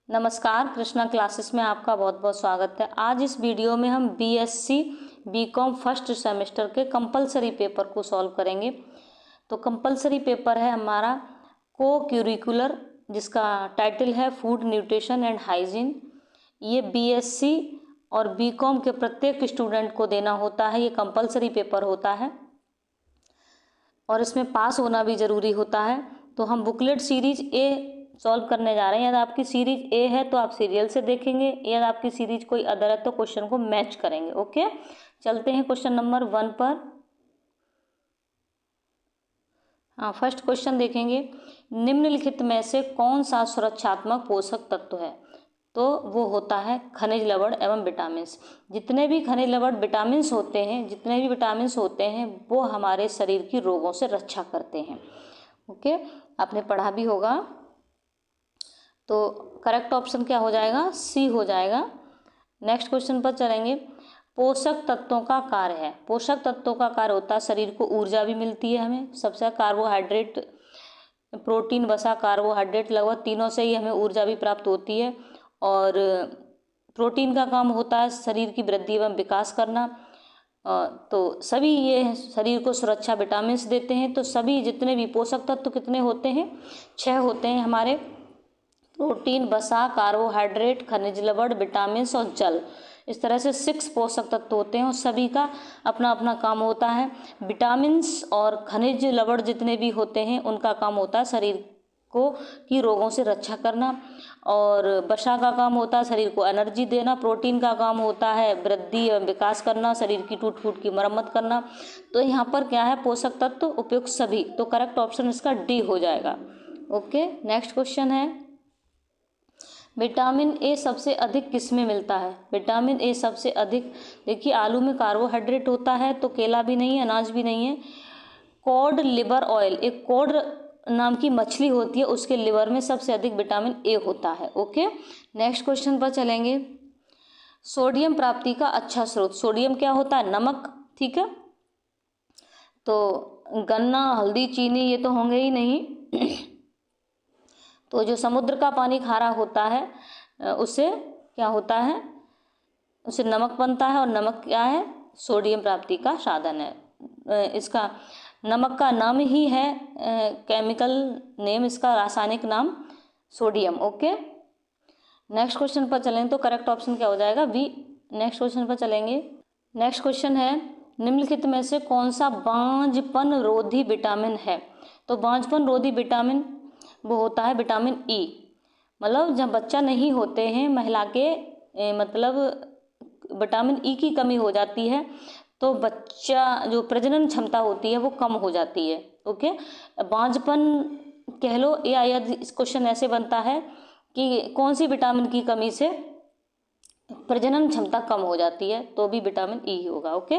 नमस्कार, कृष्णा क्लासेस में आपका बहुत बहुत स्वागत है। आज इस वीडियो में हम बीएससी बीकॉम फर्स्ट सेमेस्टर के कंपलसरी पेपर को सॉल्व करेंगे। तो कंपलसरी पेपर है हमारा को क्यूरिकुलर, जिसका टाइटल है फूड न्यूट्रिशन एंड हाइजीन। ये बीएससी और बीकॉम के प्रत्येक स्टूडेंट को देना होता है। ये कंपलसरी पेपर होता है और इसमें पास होना भी ज़रूरी होता है। तो हम बुकलेट सीरीज ए सॉल्व करने जा रहे हैं। यदि आपकी सीरीज ए है तो आप सीरियल से देखेंगे, यदि आपकी सीरीज कोई अदर है तो क्वेश्चन को मैच करेंगे। ओके, चलते हैं क्वेश्चन नंबर 1 पर। फर्स्ट क्वेश्चन देखेंगे, निम्नलिखित में से कौन सा सुरक्षात्मक पोषक तत्व है? तो वो होता है खनिज लवण एवं विटामिन्स। जितने भी खनिज लवण विटामिन्स होते हैं, जितने भी विटामिन्स होते हैं वो हमारे शरीर की रोगों से रक्षा करते हैं। ओके, आपने पढ़ा भी होगा। तो करेक्ट ऑप्शन क्या हो जाएगा? सी हो जाएगा। नेक्स्ट क्वेश्चन पर चलेंगे, पोषक तत्वों का कार्य है। पोषक तत्वों का कार्य होता है शरीर को ऊर्जा भी मिलती है हमें। सबसे कार्बोहाइड्रेट, प्रोटीन, वसा, कार्बोहाइड्रेट, लगभग तीनों से ही हमें ऊर्जा भी प्राप्त होती है। और प्रोटीन का काम होता है शरीर की वृद्धि एवं विकास करना। तो सभी ये शरीर को सुरक्षा विटामिन्स देते हैं। तो सभी जितने भी पोषक तत्व कितने होते हैं? 6 होते हैं हमारे। प्रोटीन, वसा, कार्बोहाइड्रेट, खनिज लवण, विटामिन्स और जल। इस तरह से 6 पोषक तत्व होते हैं और सभी का अपना अपना काम होता है। विटामिन्स और खनिज लवण जितने भी होते हैं उनका काम होता है शरीर को की रोगों से रक्षा करना। और वसा का काम होता है शरीर को एनर्जी देना। प्रोटीन का काम होता है वृद्धि एवं विकास करना, शरीर की टूट फूट की मरम्मत करना। तो यहाँ पर क्या है? पोषक तत्व उपयुक्त सभी। तो करेक्ट ऑप्शन इसका डी हो जाएगा। ओके, नेक्स्ट क्वेश्चन है, विटामिन ए सबसे अधिक किस में मिलता है? विटामिन ए सबसे अधिक, देखिए आलू में कार्बोहाइड्रेट होता है, तो केला भी नहीं है, अनाज भी नहीं है। कॉड लिवर ऑयल, एक कॉड नाम की मछली होती है, उसके लिवर में सबसे अधिक विटामिन ए होता है। ओके, नेक्स्ट क्वेश्चन पर चलेंगे, सोडियम प्राप्ति का अच्छा स्रोत। सोडियम क्या होता है? नमक। ठीक है, तो गन्ना, हल्दी, चीनी ये तो होंगे ही नहीं। तो जो समुद्र का पानी खारा होता है उससे क्या होता है? उससे नमक बनता है और नमक क्या है? सोडियम प्राप्ति का साधन है। इसका नमक का नाम ही है, केमिकल नेम इसका, रासायनिक नाम सोडियम। ओके, नेक्स्ट क्वेश्चन पर चलेंगे तो करेक्ट ऑप्शन क्या हो जाएगा? बी। नेक्स्ट क्वेश्चन पर चलेंगे। नेक्स्ट क्वेश्चन है, निम्नलिखित में से कौन सा बांझपन रोधी विटामिन है? तो बांझपन रोधी विटामिन वो होता है विटामिन ई। मतलब जब बच्चा नहीं होते हैं महिला के मतलब विटामिन ई की कमी हो जाती है तो बच्चा जो प्रजनन क्षमता होती है वो कम हो जाती है। ओके, बांझपन कह लो, या यदि क्वेश्चन ऐसे बनता है कि कौन सी विटामिन की कमी से प्रजनन क्षमता कम हो जाती है, तो भी विटामिन ई होगा। ओके,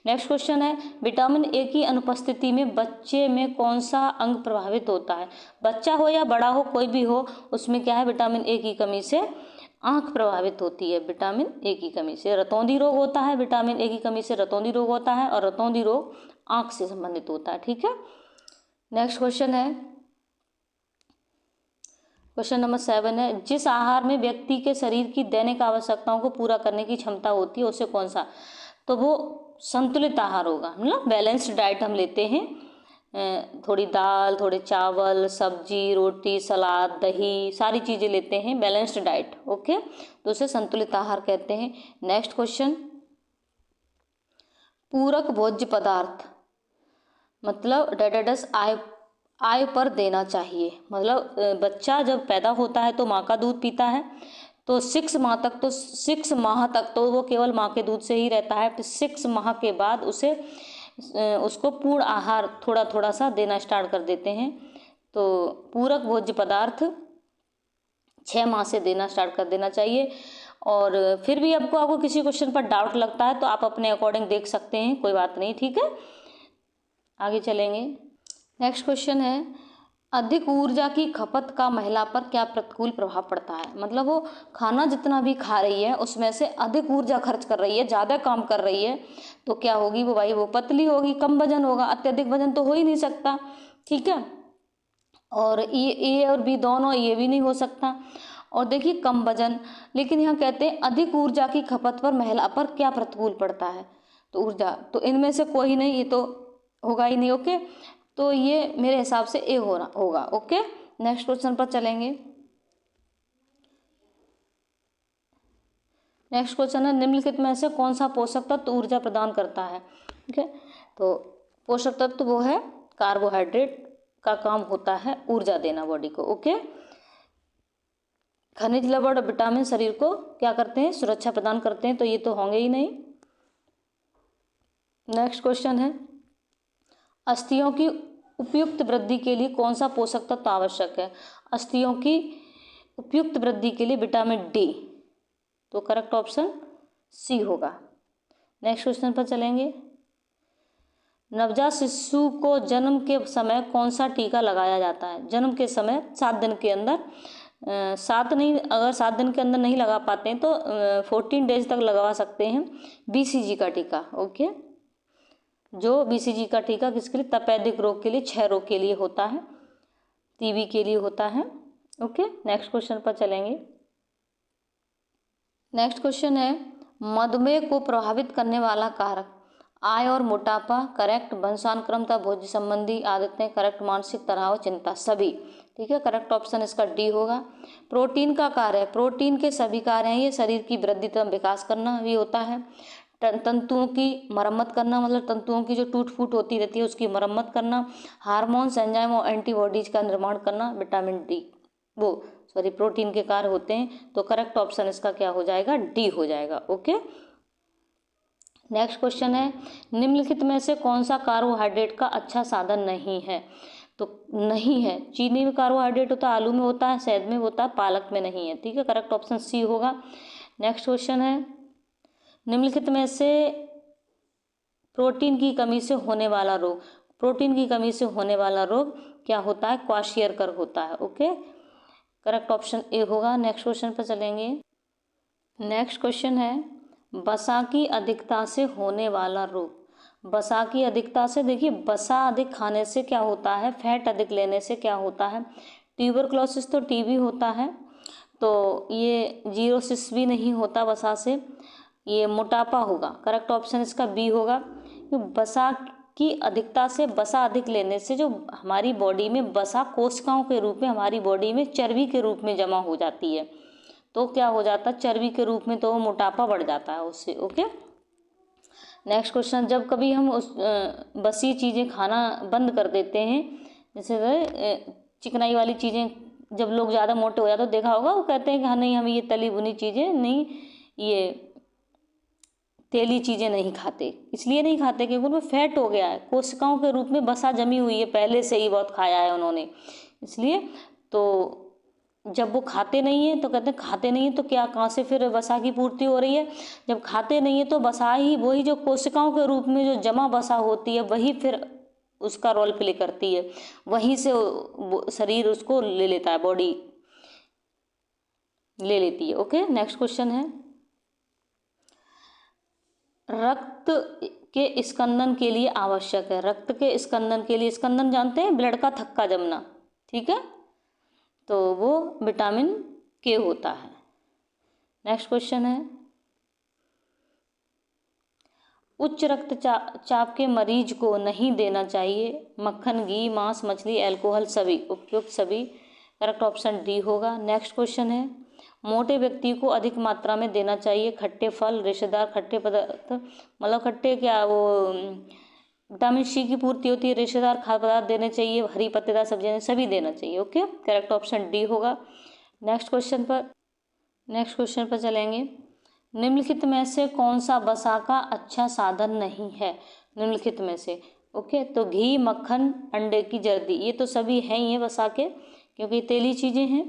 नेक्स्ट क्वेश्चन है, विटामिन ए की अनुपस्थिति में बच्चे में कौन सा अंग प्रभावित होता है? बच्चा हो या बड़ा हो, कोई भी हो, उसमें क्या है? विटामिन ए की कमी से आंख प्रभावित होती है। विटामिन ए की कमी से रतौंधी रोग होता है, विटामिन ए की कमी से रतौंधी रोग होता है, और रतौंधी रोग आंख से संबंधित होता है। ठीक है, नेक्स्ट क्वेश्चन है, क्वेश्चन नंबर 7 है, जिस आहार में व्यक्ति के शरीर की दैनिक आवश्यकताओं को पूरा करने की क्षमता होती है उसे कौन सा? तो वो संतुलित आहार होगा। मतलब बैलेंस्ड डाइट हम लेते हैं, थोड़ी दाल, थोड़े चावल, सब्जी, रोटी, सलाद, दही, सारी चीज़ें लेते हैं, बैलेंस्ड डाइट। ओके, तो उसे संतुलित आहार कहते हैं। नेक्स्ट क्वेश्चन, पूरक भोज्य पदार्थ मतलब डेडेडस आय पर देना चाहिए। मतलब बच्चा जब पैदा होता है तो माँ का दूध पीता है, तो 6 माह तक तो वो केवल माँ के दूध से ही रहता है। तो 6 माह के बाद उसको पूर्ण आहार थोड़ा थोड़ा सा देना स्टार्ट कर देते हैं। तो पूरक भोज्य पदार्थ 6 माह से देना स्टार्ट कर देना चाहिए। और फिर भी आपको किसी क्वेश्चन पर डाउट लगता है तो आप अपने अकॉर्डिंग देख सकते हैं, कोई बात नहीं। ठीक है, आगे चलेंगे। नेक्स्ट क्वेश्चन है, अधिक ऊर्जा की खपत का महिला पर क्या प्रतिकूल प्रभाव पड़ता है? मतलब वो खाना जितना भी खा रही है उसमें से अधिक ऊर्जा खर्च कर रही है, ज़्यादा काम कर रही है, तो क्या होगी वो? भाई वो पतली होगी, कम वजन होगा। अत्यधिक वजन तो हो ही नहीं सकता। ठीक है, और ए और बी दोनों, ये भी नहीं हो सकता। और देखिए कम वजन, लेकिन यहाँ कहते हैं अधिक ऊर्जा की खपत पर महिला पर क्या प्रतिकूल पड़ता है, तो ऊर्जा, तो इनमें से कोई नहीं, ये तो होगा ही नहीं। ओके, तो ये मेरे हिसाब से ए होगा। ओके, नेक्स्ट क्वेश्चन पर चलेंगे। नेक्स्ट क्वेश्चन है, निम्नलिखित में से कौन सा पोषक तत्व ऊर्जा प्रदान करता है। ठीक है, तो पोषक तत्व वो है कार्बोहाइड्रेट, का काम होता है ऊर्जा देना बॉडी को। ओके, खनिज लवण विटामिन शरीर को क्या करते हैं, सुरक्षा प्रदान करते हैं, तो ये तो होंगे ही नहीं। नेक्स्ट क्वेश्चन है, अस्थियों की उपयुक्त वृद्धि के लिए कौन सा पोषक तत्व आवश्यक है। अस्थियों की उपयुक्त वृद्धि के लिए विटामिन डी, तो करेक्ट ऑप्शन सी होगा। नेक्स्ट क्वेश्चन पर चलेंगे, नवजात शिशु को जन्म के समय कौन सा टीका लगाया जाता है। जन्म के समय 7 दिन के अंदर, 7 नहीं, अगर 7 दिन के अंदर नहीं लगा पाते हैं तो 14 डेज तक लगवा सकते हैं बीसीजी का टीका। ओके, जो बीसीजी का टीका किसके लिए, तपेदिक रोग के लिए, क्षय रोग के लिए होता है, टीबी के लिए होता है। ओके, नेक्स्ट क्वेश्चन पर चलेंगे। नेक्स्ट क्वेश्चन है, मधुमेह को प्रभावित करने वाला कारक, आय और मोटापा, करेक्ट, वंशानुक्रमता, भोज्य संबंधी आदतें, करेक्ट, मानसिक तनाव, चिंता, सभी। ठीक है, करेक्ट ऑप्शन इसका डी होगा। प्रोटीन का कार्य, प्रोटीन के सभी कार्य हैं ये, शरीर की वृद्धि तथा विकास करना भी होता है, तंतुओं की मरम्मत करना, मतलब तंतुओं की जो टूट फूट होती रहती है उसकी मरम्मत करना, हार्मोन्स, एंजाइम और एंटीबॉडीज का निर्माण करना, विटामिन डी प्रोटीन के कार्य होते हैं, तो करेक्ट ऑप्शन इसका क्या हो जाएगा, डी हो जाएगा। ओके, नेक्स्ट क्वेश्चन है, निम्नलिखित में से कौन सा कार्बोहाइड्रेट का अच्छा साधन नहीं है। तो नहीं है, चीनी में कार्बोहाइड्रेट होता है, आलू में होता है, शहद में होता है, पालक में नहीं है। ठीक है, करेक्ट ऑप्शन सी होगा। नेक्स्ट क्वेश्चन है, निम्नलिखित में से प्रोटीन की कमी से होने वाला रोग, प्रोटीन की कमी से होने वाला रोग क्या होता है, क्वाशियरकर होता है। ओके, करेक्ट ऑप्शन ए होगा। नेक्स्ट क्वेश्चन पर चलेंगे। नेक्स्ट क्वेश्चन है, वसा की अधिकता से होने वाला रोग। वसा की अधिकता से, देखिए वसा अधिक खाने से क्या होता है, फैट अधिक लेने से क्या होता है, ट्यूबरक्लोसिस तो टीबी होता है, तो ये जीरोसिस भी नहीं होता वसा से, ये मोटापा होगा। करेक्ट ऑप्शन इसका बी होगा। वसा की अधिकता से, वसा अधिक लेने से जो हमारी बॉडी में वसा कोशिकाओं के रूप में हमारी बॉडी में चर्बी के रूप में जमा हो जाती है, तो क्या हो जाता है, चर्बी के रूप में, तो मोटापा बढ़ जाता है उससे। ओके, नेक्स्ट क्वेश्चन, जब कभी हम उस बसी चीज़ें खाना बंद कर देते हैं, जैसे चिकनाई वाली चीज़ें, जब लोग ज़्यादा मोटे हो जाते तो देखा होगा वो कहते हैं कि हाँ नहीं, हम ये तली भुनी चीज़ें नहीं, ये तेली चीज़ें नहीं खाते। इसलिए नहीं खाते क्योंकि उनमें फैट हो गया है, कोशिकाओं के रूप में वसा जमी हुई है, पहले से ही बहुत खाया है उन्होंने, इसलिए। तो जब वो खाते नहीं है तो कहते हैं खाते नहीं है तो क्या, कहाँ से फिर वसा की पूर्ति हो रही है। जब खाते नहीं है तो वसा ही, वही जो कोशिकाओं के रूप में जो जमा वसा होती है वही फिर उसका रोल प्ले करती है, वहीं से शरीर उसको ले लेता है, बॉडी ले लेती है। ओके, नेक्स्ट क्वेश्चन है, रक्त के स्कंदन के लिए आवश्यक है। रक्त के स्कंदन के लिए, स्कंदन जानते हैं, ब्लड का थक्का जमना, ठीक है, तो वो विटामिन के होता है। नेक्स्ट क्वेश्चन है, उच्च रक्तचाप के मरीज को नहीं देना चाहिए मक्खन, घी, मांस, मछली, अल्कोहल, सभी, उपयुक्त सभी। करेक्ट ऑप्शन डी होगा। नेक्स्ट क्वेश्चन है, मोटे व्यक्ति को अधिक मात्रा में देना चाहिए खट्टे फल, रेशेदार खट्टे पदार्थ, मतलब खट्टे क्या, वो विटामिन सी की पूर्ति होती है, रेशेदार खाद्य पदार्थ देने चाहिए, हरी पत्तेदार सब्जियां, सभी देना चाहिए। ओके, करेक्ट ऑप्शन डी होगा। नेक्स्ट क्वेश्चन पर चलेंगे, निम्नलिखित में से कौन सा वसा का अच्छा साधन नहीं है। निम्नलिखित में से, ओके, तो घी, मक्खन, अंडे की जर्दी, ये तो सभी हैं ही हैं वसा के, क्योंकि तेली चीज़ें हैं,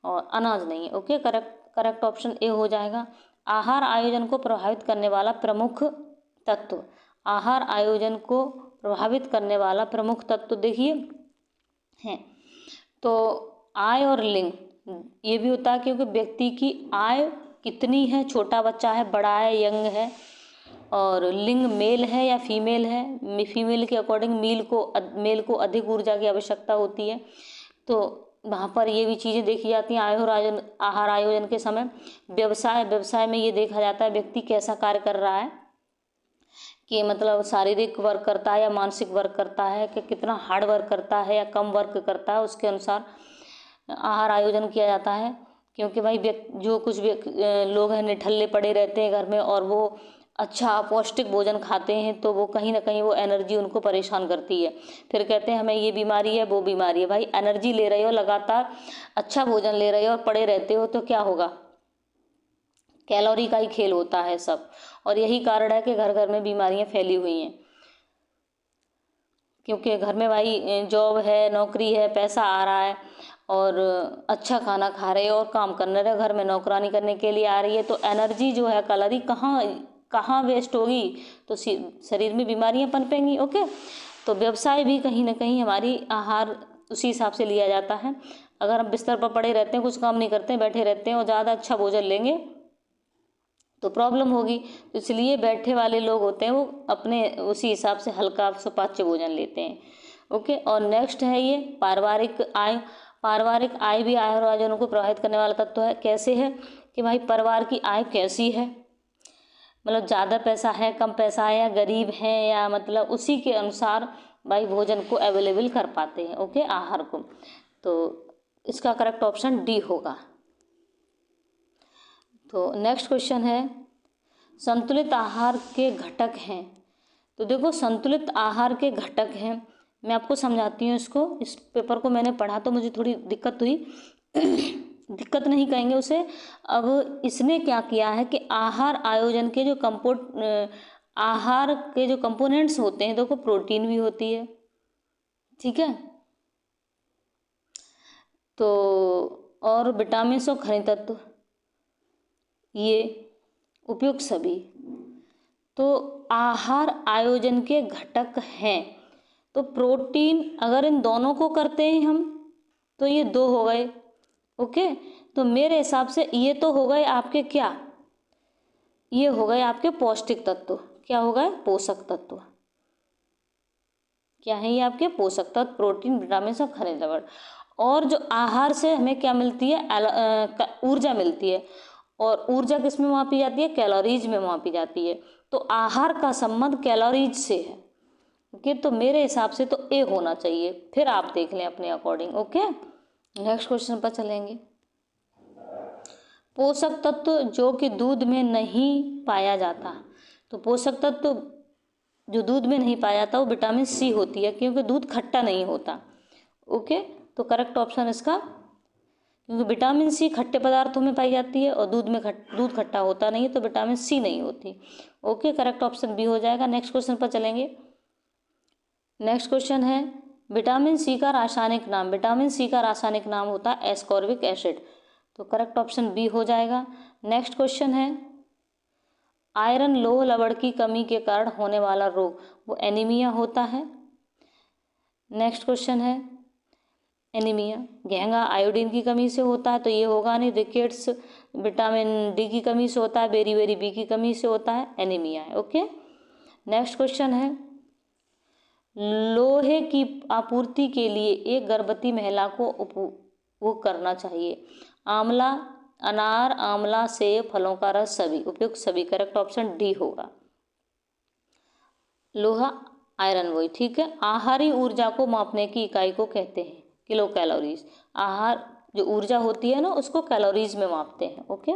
और अनाज नहीं है। ओके, करेक्ट ऑप्शन ए हो जाएगा। आहार आयोजन को प्रभावित करने वाला प्रमुख तत्व, आहार आयोजन को प्रभावित करने वाला प्रमुख तत्व देखिए हैं, तो आय और लिंग, ये भी होता है क्योंकि व्यक्ति की आय कितनी है, छोटा बच्चा है, बड़ा है, यंग है, और लिंग मेल है या फीमेल है, फीमेल के अकॉर्डिंग मेल को अधिक ऊर्जा की आवश्यकता होती है, तो वहाँ पर ये भी चीज़ें देखी जाती हैं आहार आयोजन के समय। व्यवसाय में ये देखा जाता है व्यक्ति कैसा कार्य कर रहा है, कि मतलब शारीरिक वर्क करता है या मानसिक वर्क करता है, कि कितना हार्ड वर्क करता है या कम वर्क करता है, उसके अनुसार आहार आयोजन किया जाता है। क्योंकि भाई जो कुछ लोग हैं निठल्ले पड़े रहते हैं घर में और वो अच्छा पौष्टिक भोजन खाते हैं, तो वो कहीं ना कहीं वो एनर्जी उनको परेशान करती है। फिर कहते हैं हमें ये बीमारी है वो बीमारी है। भाई एनर्जी ले रहे हो, लगातार अच्छा भोजन ले रहे हो और पड़े रहते हो, तो क्या होगा? कैलोरी का ही खेल होता है सब। और यही कारण है कि घर घर में बीमारियां फैली हुई हैं, क्योंकि घर में भाई जॉब है, नौकरी है, पैसा आ रहा है और अच्छा खाना खा रहे हो और काम करने रहे, घर में नौकरानी करने के लिए आ रही है, तो एनर्जी जो है कैलोरी कहाँ वेस्ट होगी, तो शरीर में बीमारियां पनपेंगी। ओके, तो व्यवसाय भी कहीं ना कहीं हमारी आहार उसी हिसाब से लिया जाता है। अगर हम बिस्तर पर पड़े रहते हैं, कुछ काम नहीं करते हैं, बैठे रहते हैं और ज़्यादा अच्छा भोजन लेंगे तो प्रॉब्लम होगी। तो इसलिए बैठे वाले लोग होते हैं वो अपने उसी हिसाब से हल्का सुपाच्य भोजन लेते हैं। ओके, और नेक्स्ट है ये पारिवारिक आय। पारिवारिक आय भी आहार आयोजन को प्रभावित करने वाला तत्व है। कैसे है कि भाई परिवार की आय कैसी है, मतलब ज़्यादा पैसा है, कम पैसा है, या गरीब हैं, या मतलब उसी के अनुसार भाई भोजन को अवेलेबल कर पाते हैं। ओके, आहार को। तो इसका करेक्ट ऑप्शन डी होगा। तो नेक्स्ट क्वेश्चन है संतुलित आहार के घटक हैं। तो देखो संतुलित आहार के घटक हैं, मैं आपको समझाती हूँ इसको। इस पेपर को मैंने पढ़ा तो मुझे थोड़ी दिक्कत हुई दिक्कत नहीं कहेंगे उसे। अब इसने क्या किया है कि आहार आयोजन के जो आहार के जो कंपोनेंट्स होते हैं, देखो प्रोटीन भी होती है, ठीक है, तो और विटामिन और खनिज तत्व, ये उपयुक्त सभी तो आहार आयोजन के घटक हैं। तो प्रोटीन अगर इन दोनों को करते हैं हम तो ये 2 हो गए। ओके, तो मेरे हिसाब से ये तो हो गए आपके क्या, ये हो गए आपके पौष्टिक तत्व। क्या हो गए? पोषक तत्व। क्या है ये आपके पोषक तत्व, प्रोटीन, विटामिन और खनिज लवण। और जो आहार से हमें क्या मिलती है? ऊर्जा मिलती है। और ऊर्जा किस में मापी जाती है? कैलोरीज में मापी जाती है। तो आहार का संबंध कैलोरीज से है। ओके, तो मेरे हिसाब से तो ए होना चाहिए, फिर आप देख लें अपने अकॉर्डिंग। ओके, नेक्स्ट क्वेश्चन पर चलेंगे। पोषक तत्व जो कि दूध में नहीं पाया जाता। तो पोषक तत्व जो दूध में नहीं पाया जाता वो विटामिन सी होती है, क्योंकि दूध खट्टा नहीं होता। ओके, तो करेक्ट ऑप्शन इसका, क्योंकि विटामिन सी खट्टे पदार्थों में पाई जाती है और दूध खट्टा होता नहीं है, तो विटामिन सी नहीं होती। ओके, करेक्ट ऑप्शन बी हो जाएगा। नेक्स्ट क्वेश्चन पर चलेंगे। नेक्स्ट क्वेश्चन है विटामिन सी का रासायनिक नाम। विटामिन सी का रासायनिक नाम होता है एस्कॉर्बिक एसिड। तो करेक्ट ऑप्शन बी हो जाएगा। नेक्स्ट क्वेश्चन है आयरन लोह लवण की कमी के कारण होने वाला रोग, वो एनीमिया होता है। नेक्स्ट क्वेश्चन है एनीमिया घेंगा आयोडीन की कमी से होता है, तो ये होगा नहीं। रिकेट्स विटामिन डी की कमी से होता है, बेरी बी की कमी से होता है, एनीमिया है। ओके, नेक्स्ट क्वेश्चन है लोहे की आपूर्ति के लिए एक गर्भवती महिला को उपभोग करना चाहिए। आंवला, अनार, आंवला, सेब, फलों का रस, सभी उपयुक्त सभी। करेक्ट ऑप्शन डी होगा। लोहा, आयरन, वही ठीक है। आहारी ऊर्जा को मापने की इकाई को कहते हैं किलो कैलोरीज। आहार जो ऊर्जा होती है ना उसको कैलोरीज में मापते हैं। ओके,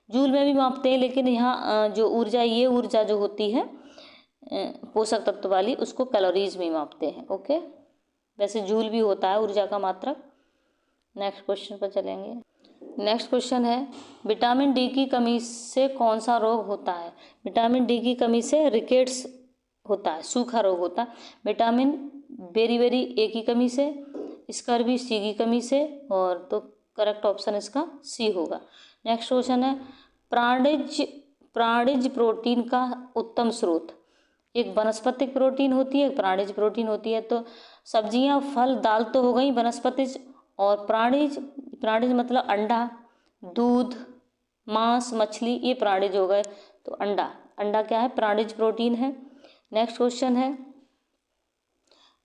जूल में भी मापते हैं, लेकिन यहाँ जो ऊर्जा, ये ऊर्जा जो होती है पोषक तत्व वाली, उसको कैलोरीज में मापते हैं। ओके, वैसे जूल भी होता है ऊर्जा का मात्रक। नेक्स्ट क्वेश्चन पर चलेंगे। नेक्स्ट क्वेश्चन है विटामिन डी की कमी से कौन सा रोग होता है। विटामिन डी की कमी से रिकेट्स होता है, सूखा रोग होता है। विटामिन बेरी ए की कमी से, स्कर्वी सी की कमी से, और तो करेक्ट ऑप्शन इसका सी होगा। नेक्स्ट क्वेश्चन है प्राणिज प्रोटीन का उत्तम स्रोत। एक वनस्पतिक प्रोटीन होती है, एक प्राणिज प्रोटीन होती है। तो सब्जियां, फल, दाल तो हो गई वनस्पतिज, और प्राणिज मतलब अंडा, दूध, मांस, मछली, ये प्राणिज हो गए। तो अंडा क्या है? प्राणिज प्रोटीन है। नेक्स्ट क्वेश्चन है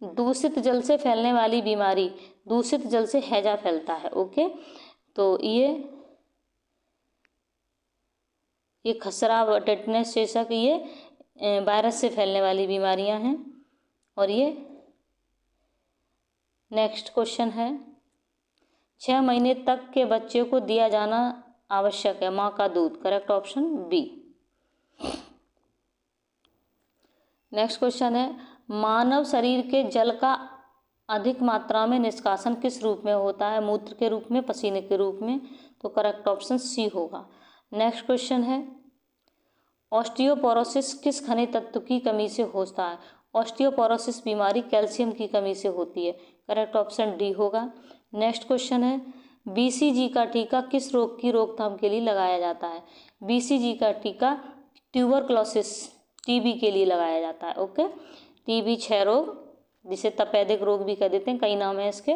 दूषित जल से फैलने वाली बीमारी। दूषित जल से हैजा फैलता है। ओके, तो ये खसरा व टेटनस शीर्षक ये वायरस से फैलने वाली बीमारियां हैं। और ये नेक्स्ट क्वेश्चन है, 6 महीने तक के बच्चे को दिया जाना आवश्यक है माँ का दूध। Correct option B. Next question है, मानव शरीर के जल का अधिक मात्रा में निष्कासन किस रूप में होता है? मूत्र के रूप में, पसीने के रूप में? तो करेक्ट ऑप्शन सी होगा। नेक्स्ट क्वेश्चन है, ऑस्टियोपोरोसिस किस खनिज तत्व की कमी से होता है? ऑस्टियोपोरोसिस बीमारी कैल्शियम की कमी से होती है। करेक्ट ऑप्शन डी होगा। नेक्स्ट क्वेश्चन है, BCG का टीका किस रोग की रोकथाम के लिए लगाया जाता है? BCG का टीका ट्यूबरक्लोसिस TB के लिए लगाया जाता है। ओके, TB क्षय रोग, जिसे तपेदिक रोग भी कह देते हैं, कई नाम है इसके,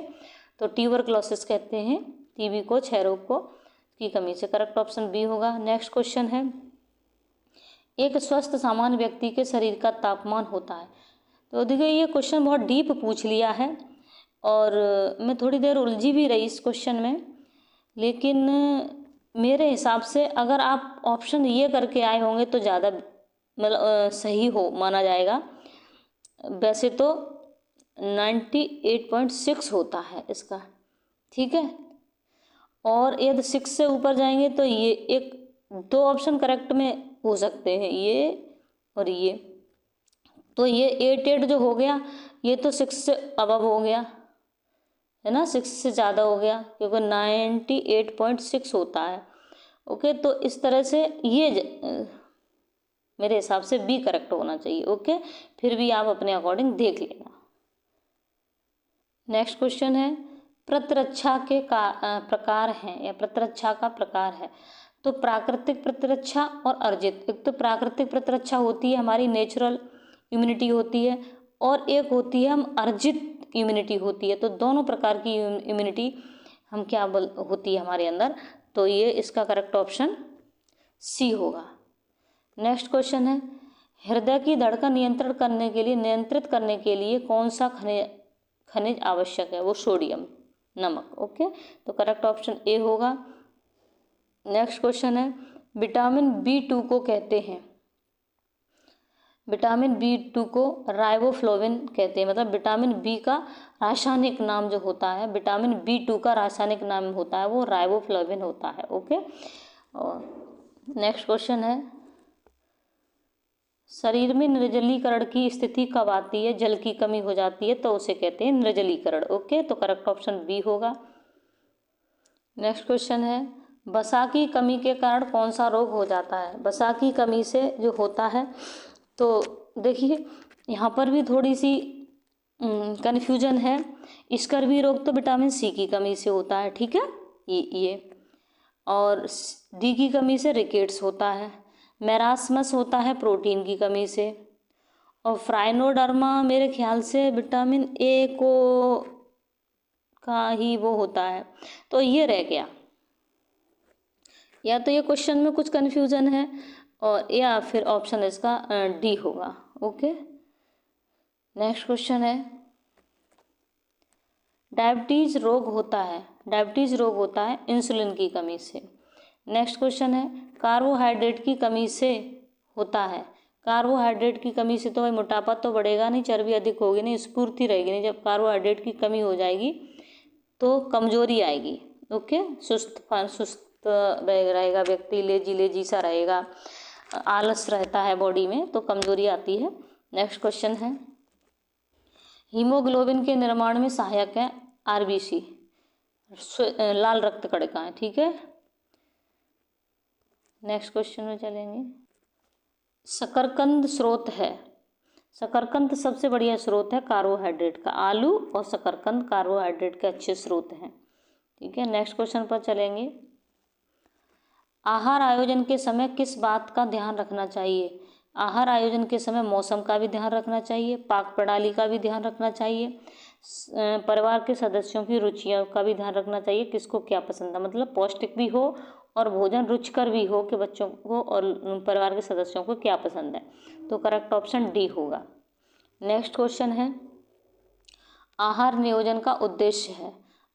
तो ट्यूबरक्लोसिस कहते हैं TB को, क्षय रोग को, की कमी से। करेक्ट ऑप्शन बी होगा। नेक्स्ट क्वेश्चन है, एक स्वस्थ सामान्य व्यक्ति के शरीर का तापमान होता है। तो देखिए ये क्वेश्चन बहुत डीप पूछ लिया है और मैं थोड़ी देर उलझी भी रही इस क्वेश्चन में, लेकिन मेरे हिसाब से अगर आप ऑप्शन ये करके आए होंगे तो ज़्यादा मतलब सही हो माना जाएगा। वैसे तो 98.6 होता है इसका, ठीक है, और यदि 6 से ऊपर जाएंगे तो ये एक 2 ऑप्शन करेक्ट में हो सकते हैं, ये और ये। तो ये 88 जो हो गया ये तो 6 से अबव हो गया है ना, 6 से ज़्यादा हो गया क्योंकि 98.6 होता है। ओके, तो इस तरह से ये मेरे हिसाब से बी करेक्ट होना चाहिए। ओके, फिर भी आप अपने अकॉर्डिंग देख लेना। नेक्स्ट क्वेश्चन है, प्रतिरक्षा के प्रकार हैं या प्रतिरक्षा का प्रकार है। तो प्राकृतिक प्रतिरक्षा और अर्जित। एक तो प्राकृतिक प्रतिरक्षा होती है हमारी, नेचुरल इम्यूनिटी होती है, और एक होती है हम अर्जित इम्यूनिटी होती है। तो दोनों प्रकार की इम्यूनिटी हम क्या होती है हमारे अंदर, तो ये इसका करेक्ट ऑप्शन सी होगा। नेक्स्ट क्वेश्चन है, हृदय की धड़कन नियंत्रित करने के लिए कौन सा खनिज आवश्यक है? वो सोडियम, नमक। ओके, तो करेक्ट ऑप्शन ए होगा। नेक्स्ट क्वेश्चन है, विटामिन B2 को कहते हैं, विटामिन B2 को राइबोफ्लोविन कहते हैं, मतलब विटामिन बी का रासायनिक नाम जो होता है, विटामिन B2 का रासायनिक नाम होता है वो राइबोफ्लोविन होता है। ओके, और नेक्स्ट क्वेश्चन है, शरीर में निर्जलीकरण की स्थिति कब आती है? जल की कमी हो जाती है तो उसे कहते हैं निर्जलीकरण। ओके, तो करेक्ट ऑप्शन बी होगा। नेक्स्ट क्वेश्चन है, वसा की कमी के कारण कौन सा रोग हो जाता है? वसा की कमी से जो होता है, तो देखिए यहाँ पर भी थोड़ी सी कन्फ्यूजन है। स्कर्वी रोग तो विटामिन सी की कमी से होता है, ठीक है, ये और डी की कमी से रिकेट्स होता है, मेरास्मस होता है प्रोटीन की कमी से, और फ्राइनोडर्मा मेरे ख्याल से विटामिन ए को का ही वो होता है। तो ये रह गया, या तो ये क्वेश्चन में कुछ कन्फ्यूजन है और या फिर ऑप्शन इसका डी होगा। ओके, नेक्स्ट क्वेश्चन है, डायबिटीज रोग होता है इंसुलिन की कमी से। नेक्स्ट क्वेश्चन है, कार्बोहाइड्रेट की कमी से होता है। कार्बोहाइड्रेट की कमी से तो भाई मोटापा तो बढ़ेगा नहीं, चर्बी अधिक होगी नहीं, स्फूर्ति रहेगी नहीं। जब कार्बोहाइड्रेट की कमी हो जाएगी तो कमजोरी आएगी। ओके, सुस्त रहेगा व्यक्ति, लेजी सा रहेगा, आलस रहता है बॉडी में, तो कमजोरी आती है। नेक्स्ट क्वेश्चन है, हीमोग्लोबिन के निर्माण में सहायक है RBC, लाल रक्त कणिकाएं, ठीक है। नेक्स्ट क्वेश्चन में चलेंगे, शकरकंद स्रोत है, शकरकंद सबसे बढ़िया स्रोत है कार्बोहाइड्रेट का। आलू और शकरकंद कार्बोहाइड्रेट के अच्छे स्रोत हैं, ठीक है। नेक्स्ट क्वेश्चन पर चलेंगे, आहार आयोजन के समय किस बात का ध्यान रखना चाहिए? आहार आयोजन के समय मौसम का भी ध्यान रखना चाहिए, पाक प्रणाली का भी ध्यान रखना चाहिए, परिवार के सदस्यों की रुचियों का भी ध्यान रखना चाहिए, किसको क्या पसंद है, मतलब पौष्टिक भी हो और भोजन रुचिकर भी हो कि बच्चों को और परिवार के सदस्यों को क्या पसंद है। तो करेक्ट ऑप्शन डी होगा। नेक्स्ट क्वेश्चन है, आहार नियोजन का उद्देश्य है।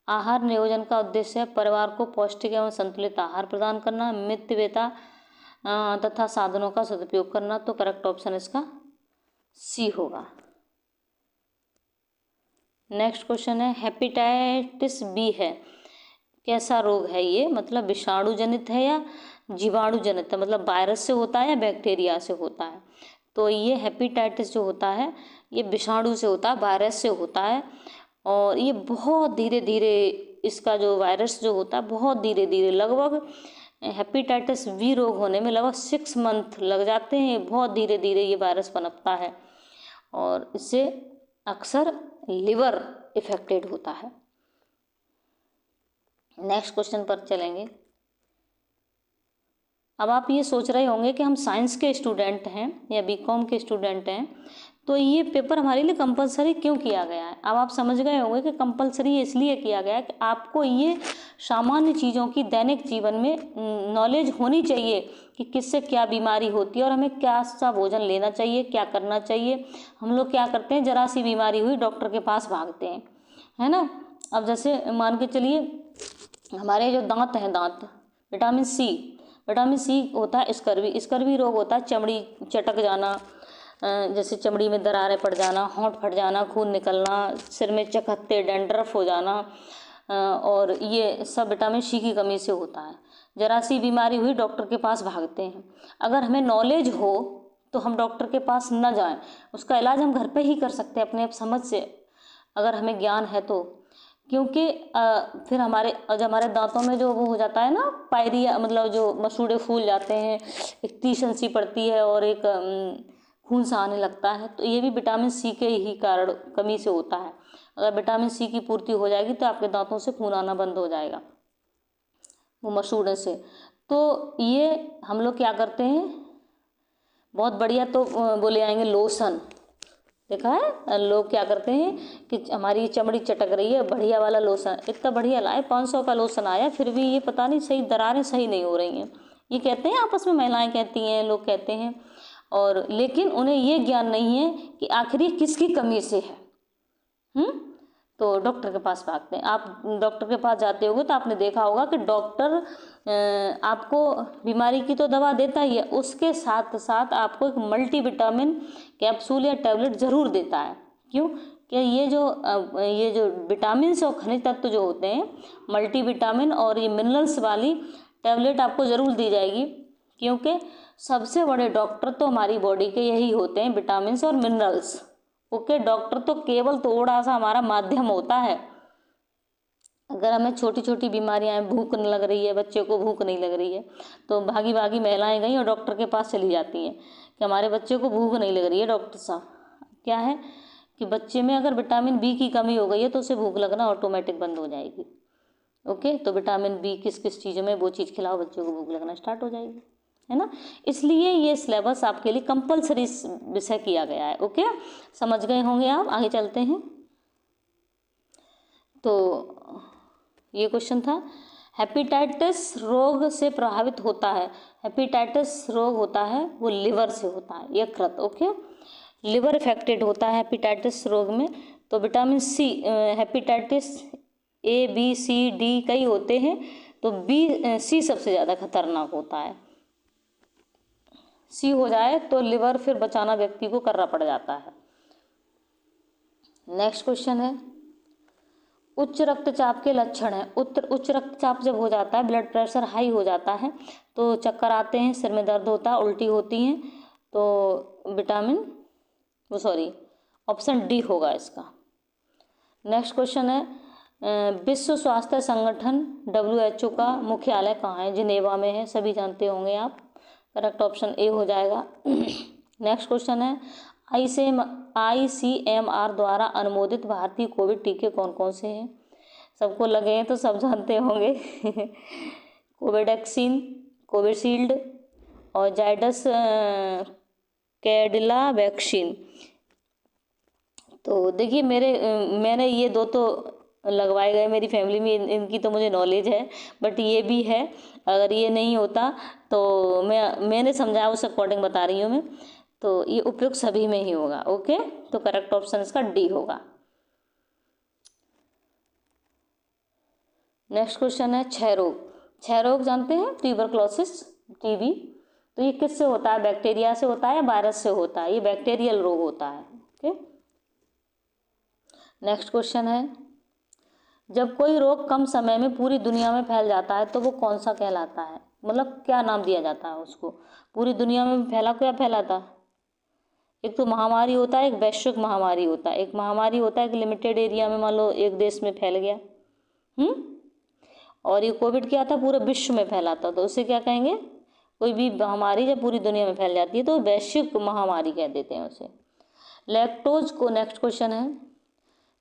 आहार नियोजन का उद्देश्य है परिवार को पौष्टिक एवं संतुलित आहार प्रदान करना, मितव्ययता तथा साधनों का सदुपयोग करना। तो करेक्ट ऑप्शन इसका सी होगा। नेक्स्ट क्वेश्चन है हेपेटाइटिस बी है, कैसा रोग है ये, मतलब विषाणु जनित है या जीवाणु जनित है, मतलब वायरस से होता है या बैक्टीरिया से होता है। तो ये हेपेटाइटिस जो होता है ये विषाणु से होता है, वायरस से होता है, और ये बहुत धीरे धीरे, इसका जो वायरस जो होता है बहुत धीरे धीरे, लगभग हेपेटाइटिस बी रोग होने में लगभग 6 मंथ लग जाते हैं। बहुत धीरे धीरे ये वायरस पनपता है और इससे अक्सर लिवर इफेक्टेड होता है। नेक्स्ट क्वेश्चन पर चलेंगे। अब आप ये सोच रहे होंगे कि हम साइंस के स्टूडेंट हैं या बीकॉम के स्टूडेंट हैं, तो ये पेपर हमारे लिए कंपलसरी क्यों किया गया है। अब आप समझ गए होंगे कि कंपलसरी इसलिए किया गया है कि आपको ये सामान्य चीज़ों की दैनिक जीवन में नॉलेज होनी चाहिए कि किससे क्या बीमारी होती है और हमें क्या सा भोजन लेना चाहिए, क्या करना चाहिए। हम लोग क्या करते हैं, जरा सी बीमारी हुई डॉक्टर के पास भागते हैं, है ना। अब जैसे मान के चलिए हमारे जो दांत हैं, दांत, विटामिन सी होता है स्कर्वी रोग होता है, चमड़ी चटक जाना, जैसे चमड़ी में दरारें पड़ जाना, होंठ फट जाना, खून निकलना, सिर में चकत्ते, डैंड्रफ हो जाना, और ये सब विटामिन सी की कमी से होता है। जरा सी बीमारी हुई डॉक्टर के पास भागते हैं। अगर हमें नॉलेज हो तो हम डॉक्टर के पास न जाएं, उसका इलाज हम घर पे ही कर सकते हैं अपने आप समझ से, अगर हमें ज्ञान है तो। क्योंकि फिर जब हमारे दांतों में जो वो हो जाता है ना पायरिया, मतलब जो मसूड़े फूल जाते हैं, एक तीसन सी पड़ती है और एक खून सा आने लगता है, तो ये भी विटामिन सी के ही कारण कमी से होता है। अगर विटामिन सी की पूर्ति हो जाएगी तो आपके दांतों से खून आना बंद हो जाएगा वो मसूड़े से। तो ये हम लोग क्या करते हैं, बहुत बढ़िया तो बोले आएंगे लोशन, देखा है लोग क्या करते हैं कि हमारी चमड़ी चटक रही है, बढ़िया वाला लोशन, इतना बढ़िया लाए 500 का लोशन आया, फिर भी ये पता नहीं सही दरारें सही नहीं हो रही हैं। ये कहते हैं आपस में, महिलाएं कहती हैं, लोग कहते हैं, और लेकिन उन्हें ये ज्ञान नहीं है कि आखिर ये किसकी कमी से है। तो डॉक्टर के पास भागते हैं। आप डॉक्टर के पास जाते होगे तो आपने देखा होगा कि डॉक्टर आपको बीमारी की तो दवा देता ही है, उसके साथ साथ आपको एक मल्टीविटामिन कैप्सूल या टैबलेट ज़रूर देता है। क्यों कि ये जो विटामिन और खनिज तत्व जो होते हैं, मल्टीविटामिन और ये मिनरल्स वाली टैबलेट आपको ज़रूर दी जाएगी, क्योंकि सबसे बड़े डॉक्टर तो हमारी बॉडी के यही होते हैं, विटामिन और मिनरल्स। ओके, डॉक्टर तो केवल थोड़ा सा हमारा माध्यम होता है। अगर हमें छोटी छोटी बीमारियां, भूख नहीं लग रही है, बच्चे को भूख नहीं लग रही है, तो भागी भागी महिलाएं गई और डॉक्टर के पास चली जाती हैं कि हमारे बच्चे को भूख नहीं लग रही है डॉक्टर साहब। क्या है कि बच्चे में अगर विटामिन बी की कमी हो गई है तो उसे भूख लगना ऑटोमेटिक बंद हो जाएगी। ओके, तो विटामिन बी किस किस चीज़ों में, वो चीज़ खिलाओ, बच्चों को भूख लगना स्टार्ट हो जाएगी, है ना। इसलिए ये सिलेबस आपके लिए कंपलसरी विषय किया गया है। ओके, समझ गए होंगे आप। आगे चलते हैं। तो ये क्वेश्चन था, हेपेटाइटिस रोग से प्रभावित होता है। हेपेटाइटिस रोग होता है वो लिवर से होता है, यकृत। ओके, लिवर इफेक्टेड होता है हेपेटाइटिस रोग में। तो vitamin C, hepatitis A B C D कई होते हैं, तो सी सबसे ज़्यादा खतरनाक होता है। सी हो जाए तो लिवर फिर बचाना व्यक्ति को करना पड़ जाता है। नेक्स्ट क्वेश्चन है, उच्च रक्तचाप के लक्षण है। उच्च रक्तचाप जब हो जाता है, ब्लड प्रेशर हाई हो जाता है, तो चक्कर आते हैं, सिर में दर्द होता है, उल्टी होती हैं, तो ऑप्शन डी होगा इसका। नेक्स्ट क्वेश्चन है, विश्व स्वास्थ्य संगठन WHO का मुख्यालय कहाँ है। जिनेवा में है, सभी जानते होंगे आप। करेक्ट ऑप्शन ए हो जाएगा। नेक्स्ट क्वेश्चन है, ICMR द्वारा अनुमोदित भारतीय कोविड टीके कौन कौन से हैं। सबको लगे हैं तो सब जानते होंगे। कोविडैक्सीन, कोविशील्ड और जाइडस कैडिला वैक्सीन। तो देखिए मैंने ये दो तो लगवाए गए, मेरी फैमिली में इनकी तो मुझे नॉलेज है, बट ये भी है, अगर ये नहीं होता तो मैंने समझा उस अकॉर्डिंग बता रही हूँ मैं। तो ये उपयुक्त सभी में ही होगा। ओके, तो करेक्ट ऑप्शन इसका डी होगा। नेक्स्ट क्वेश्चन है क्षय रोग। क्षय रोग जानते हैं, ट्यूबरक्लोसिस, टीबी। तो ये किससे होता है, बैक्टीरिया से होता है या वायरस से होता है? ये बैक्टीरियल रोग होता है। ओके। नेक्स्ट क्वेश्चन है, जब कोई रोग कम समय में पूरी दुनिया में फैल जाता है तो वो कौन सा कहलाता है? मतलब क्या नाम दिया जाता है उसको? पूरी दुनिया में फैला, क्या फैलाता? एक तो महामारी होता है, एक वैश्विक महामारी होता है। एक महामारी होता है, एक लिमिटेड एरिया में, मान लो एक देश में फैल गया। और ये कोविड क्या था, पूरे विश्व में फैला था, तो उसे क्या कहेंगे? कोई भी महामारी जब पूरी दुनिया में फैल जाती है तो वैश्विक महामारी कह देते हैं उसे। लैक्टोज को, नेक्स्ट क्वेश्चन है,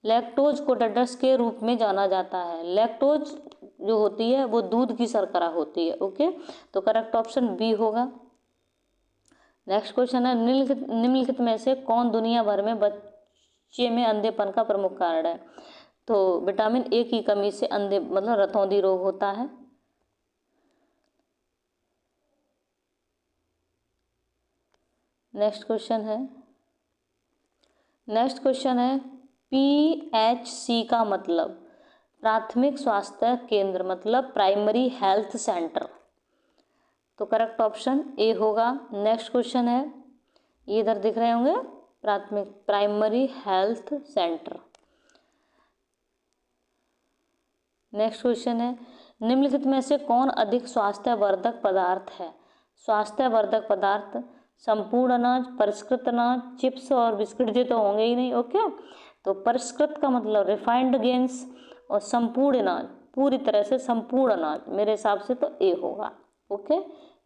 लैक्टोज को ढढस के रूप में जाना जाता है। लैक्टोज जो होती है वो दूध की शर्करा होती है। ओके, तो करेक्ट ऑप्शन बी होगा। नेक्स्ट क्वेश्चन है, निम्नलिखित में से कौन दुनिया भर में बच्चे में अंधेपन का प्रमुख कारण है? तो विटामिन ए की कमी से अंधे मतलब रतौंधी रोग होता है। नेक्स्ट क्वेश्चन है PHC का मतलब प्राथमिक स्वास्थ्य केंद्र, मतलब प्राइमरी हेल्थ सेंटर। तो करेक्ट ऑप्शन ए होगा। नेक्स्ट क्वेश्चन है, ये इधर दिख रहे होंगे, primary health centre. Next question है, निम्नलिखित में से कौन अधिक स्वास्थ्यवर्धक पदार्थ है? स्वास्थ्यवर्धक पदार्थ संपूर्ण अनाज, परिष्कृत अनाज, चिप्स और बिस्किट, ये तो होंगे ही नहीं। ओके, तो परिष्कृत का मतलब रिफाइंड गेन्स, और संपूर्ण अनाज पूरी तरह से संपूर्ण अनाज, मेरे हिसाब से तो ए होगा। ओके,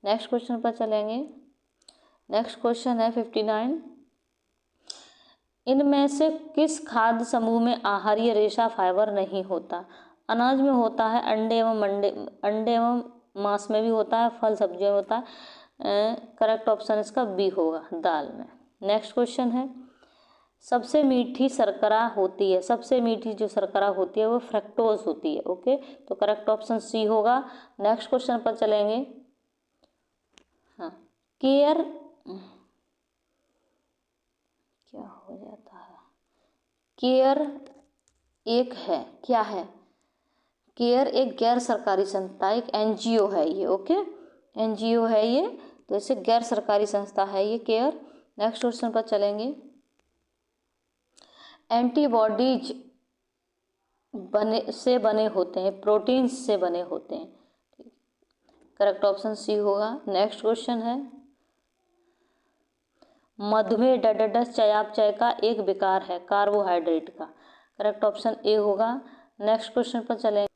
नेक्स्ट क्वेश्चन पर चलेंगे। नेक्स्ट क्वेश्चन है 59, इनमें से किस खाद्य समूह में आहारीय रेशा फाइबर नहीं होता? अनाज में होता है, अंडे एवं मांस में भी होता है, फल सब्जियों में होता है। करेक्ट ऑप्शन इसका बी होगा, दाल में। नेक्स्ट क्वेश्चन है, सबसे मीठी शर्करा होती है, सबसे मीठी जो शर्करा होती है वो फ्रक्टोज होती है। ओके, तो करेक्ट ऑप्शन सी होगा। नेक्स्ट क्वेश्चन पर चलेंगे। हाँ, केयर क्या हो जाता है, केयर एक है, क्या है? केयर एक गैर सरकारी संस्था, एक एनजीओ है ये। ओके, एनजीओ है ये, तो इसे गैर सरकारी संस्था है ये केयर। नेक्स्ट क्वेश्चन पर चलेंगे। एंटीबॉडीज बने होते हैं, प्रोटीन्स से बने होते हैं। करेक्ट ऑप्शन सी होगा। नेक्स्ट क्वेश्चन है, मधुमेह डडस चयापचय का एक विकार है, कार्बोहाइड्रेट का। करेक्ट ऑप्शन ए होगा। नेक्स्ट क्वेश्चन पर चलेंगे।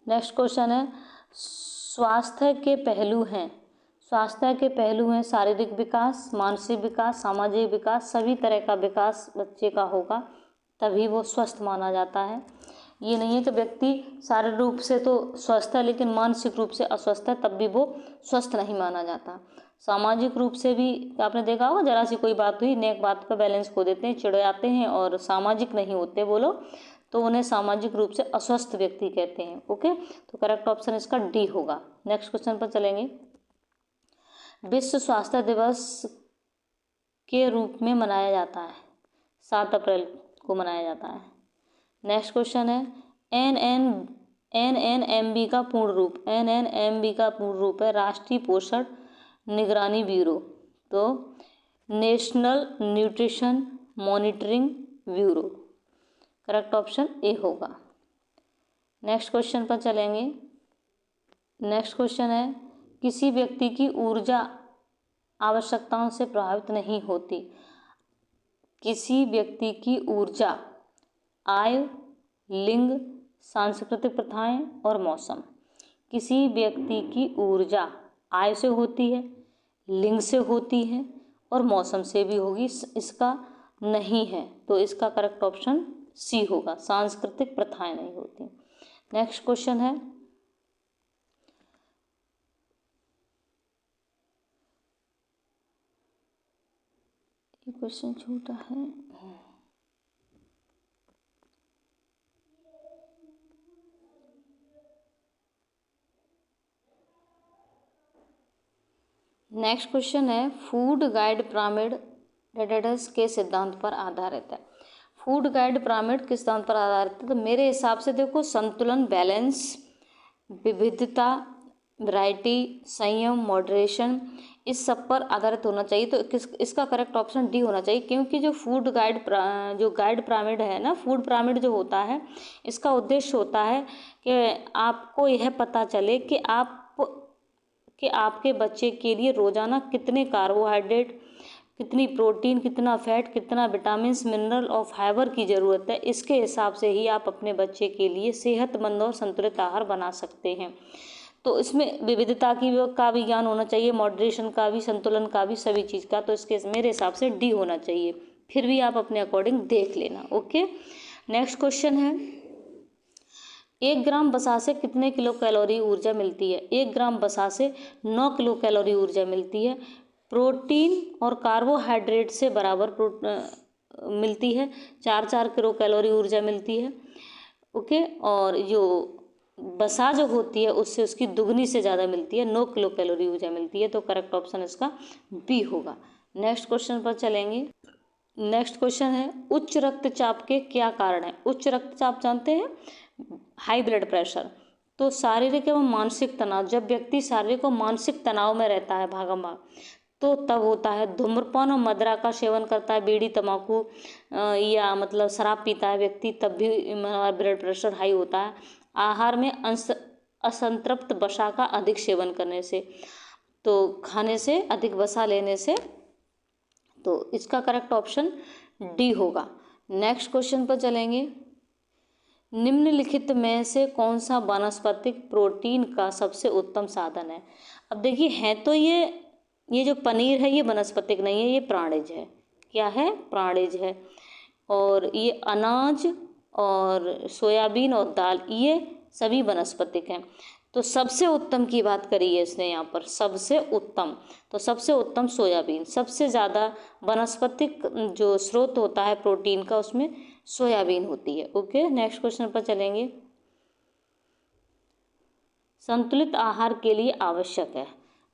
नेक्स्ट क्वेश्चन है, स्वास्थ्य के पहलू हैं, स्वास्थ्य के पहलू हैं शारीरिक विकास, मानसिक विकास, सामाजिक विकास, सभी तरह का विकास बच्चे का होगा तभी वो स्वस्थ माना जाता है। ये नहीं है कि व्यक्ति शारीरिक रूप से तो स्वस्थ है लेकिन मानसिक रूप से अस्वस्थ है, तब भी वो स्वस्थ नहीं माना जाता। सामाजिक रूप से भी आपने देखा होगा, जरा सी कोई बात हुई, नेक बात पर बैलेंस खो देते हैं, चिढ़ जाते हैं और सामाजिक नहीं होते वो लोग, तो उन्हें सामाजिक रूप से अस्वस्थ व्यक्ति कहते हैं। ओके, तो करेक्ट ऑप्शन इसका डी होगा। नेक्स्ट क्वेश्चन पर चलेंगे। विश्व स्वास्थ्य दिवस के रूप में मनाया जाता है, 7 अप्रैल को मनाया जाता है। नेक्स्ट क्वेश्चन है, NNMB का पूर्ण रूप, NNMB का पूर्ण रूप है राष्ट्रीय पोषण निगरानी ब्यूरो, तो national nutrition monitoring bureau. Correct option A होगा। नेक्स्ट क्वेश्चन पर चलेंगे। नेक्स्ट क्वेश्चन है, किसी व्यक्ति की ऊर्जा आवश्यकताओं से प्रभावित नहीं होती। किसी व्यक्ति की ऊर्जा आयु, लिंग, सांस्कृतिक प्रथाएं और मौसम। किसी व्यक्ति की ऊर्जा आयु से होती है, लिंग से होती है और मौसम से भी होगी, इसका नहीं है, तो इसका करेक्ट ऑप्शन सी होगा, सांस्कृतिक प्रथाएं नहीं होती। नेक्स्ट क्वेश्चन है, ये क्वेश्चन छोटा है। नेक्स्ट क्वेश्चन है, फूड गाइड पिरामिड डेडेडस के सिद्धांत पर आधारित है। फूड गाइड पिरामिड किस सिद्धांत पर आधारित है? तो मेरे हिसाब से देखो, संतुलन, बैलेंस, विविधता, वैरायटी, संयम, मॉडरेशन, इस सब पर आधारित होना चाहिए। तो इसका करेक्ट ऑप्शन डी होना चाहिए, क्योंकि जो गाइड पिरामिड है ना, फूड पिरामिड जो होता है, इसका उद्देश्य होता है कि आपको यह पता चले कि आपके बच्चे के लिए रोजाना कितने कार्बोहाइड्रेट, कितनी प्रोटीन, कितना फैट, कितना विटामिन, मिनरल और फाइबर की ज़रूरत है। इसके हिसाब से ही आप अपने बच्चे के लिए सेहतमंद और संतुलित आहार बना सकते हैं। तो इसमें विविधता का भी ज्ञान होना चाहिए, मॉडरेशन का भी, संतुलन का भी, सभी चीज़ का। तो इसके मेरे हिसाब से डी होना चाहिए, फिर भी आप अपने अकॉर्डिंग देख लेना। ओके, नेक्स्ट क्वेश्चन है, 1 ग्राम वसा से कितने किलो कैलोरी ऊर्जा मिलती है? 1 ग्राम वसा से 9 किलो कैलोरी ऊर्जा मिलती है। प्रोटीन और कार्बोहाइड्रेट से बराबर मिलती है, 4 किलो कैलोरी ऊर्जा मिलती है। ओके, और जो वसा जो होती है उससे उसकी दुगनी से ज़्यादा मिलती है, 9 किलो कैलोरी ऊर्जा मिलती है। तो करेक्ट ऑप्शन इसका बी होगा। नेक्स्ट क्वेश्चन पर चलेंगे। नेक्स्ट क्वेश्चन है, उच्च रक्तचाप के क्या कारण है? उच्च रक्तचाप जानते हैं, हाई ब्लड प्रेशर। तो शारीरिक एवं मानसिक तनाव, जब व्यक्ति शारीरिक और मानसिक तनाव में रहता है, भागम भाग, तो तब होता है। धूम्रपान और मदिरा का सेवन करता है, बीड़ी, तंबाकू या मतलब शराब पीता है व्यक्ति, तब भी ब्लड प्रेशर हाई होता है। आहार में असंतृप्त वसा का अधिक सेवन करने से, तो खाने से, अधिक वसा लेने से। तो इसका करेक्ट ऑप्शन डी होगा। नेक्स्ट क्वेश्चन पर चलेंगे। निम्नलिखित में से कौन सा वानस्पतिक प्रोटीन का सबसे उत्तम साधन है? अब देखिए, है तो ये जो पनीर है ये वनस्पतिक नहीं है, ये प्राणिज है। क्या है? प्राणिज है। और ये अनाज और सोयाबीन और दाल, ये सभी वनस्पतिक हैं। तो सबसे उत्तम की बात करी है इसने यहाँ पर, सबसे उत्तम। तो सबसे उत्तम सोयाबीन, सबसे ज़्यादा वनस्पतिक जो स्रोत होता है प्रोटीन का, उसमें सोयाबीन होती है। ओके, नेक्स्ट क्वेश्चन पर चलेंगे। संतुलित आहार के लिए आवश्यक है।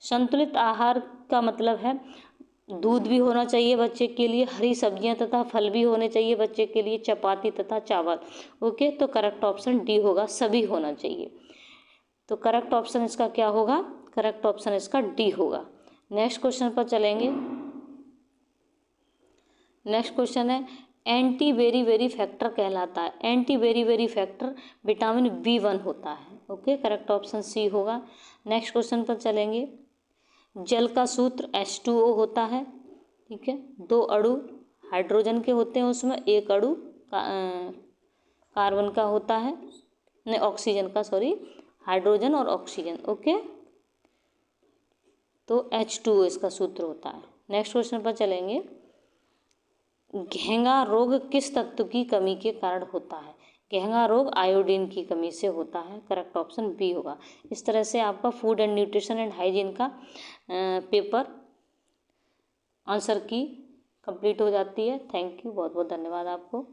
संतुलित आहार का मतलब है दूध भी होना चाहिए बच्चे के लिए, हरी सब्जियां तथा फल भी होने चाहिए बच्चे के लिए, चपाती तथा चावल। ओके, तो करेक्ट ऑप्शन डी होगा, सभी होना चाहिए। तो करेक्ट ऑप्शन इसका क्या होगा? करेक्ट ऑप्शन इसका डी होगा। नेक्स्ट क्वेश्चन पर चलेंगे। नेक्स्ट क्वेश्चन है, एंटी बेरी फैक्टर कहलाता है। Anti berry factor vitamin B1 होता है। ओके, करेक्ट ऑप्शन सी होगा। नेक्स्ट क्वेश्चन पर चलेंगे। जल का सूत्र H2O होता है, ठीक है। 2 अणु हाइड्रोजन के होते हैं, उसमें 1 अणु कार्बन का होता है, नहीं ऑक्सीजन का, सॉरी, हाइड्रोजन और ऑक्सीजन। ओके, तो H2O इसका सूत्र होता है। नेक्स्ट क्वेश्चन पर चलेंगे। घेंगा रोग किस तत्व की कमी के कारण होता है? घेंगा रोग आयोडीन की कमी से होता है। करेक्ट ऑप्शन बी होगा। इस तरह से आपका food and nutrition and hygiene का पेपर आंसर की कंप्लीट हो जाती है। थैंक यू, बहुत बहुत धन्यवाद आपको।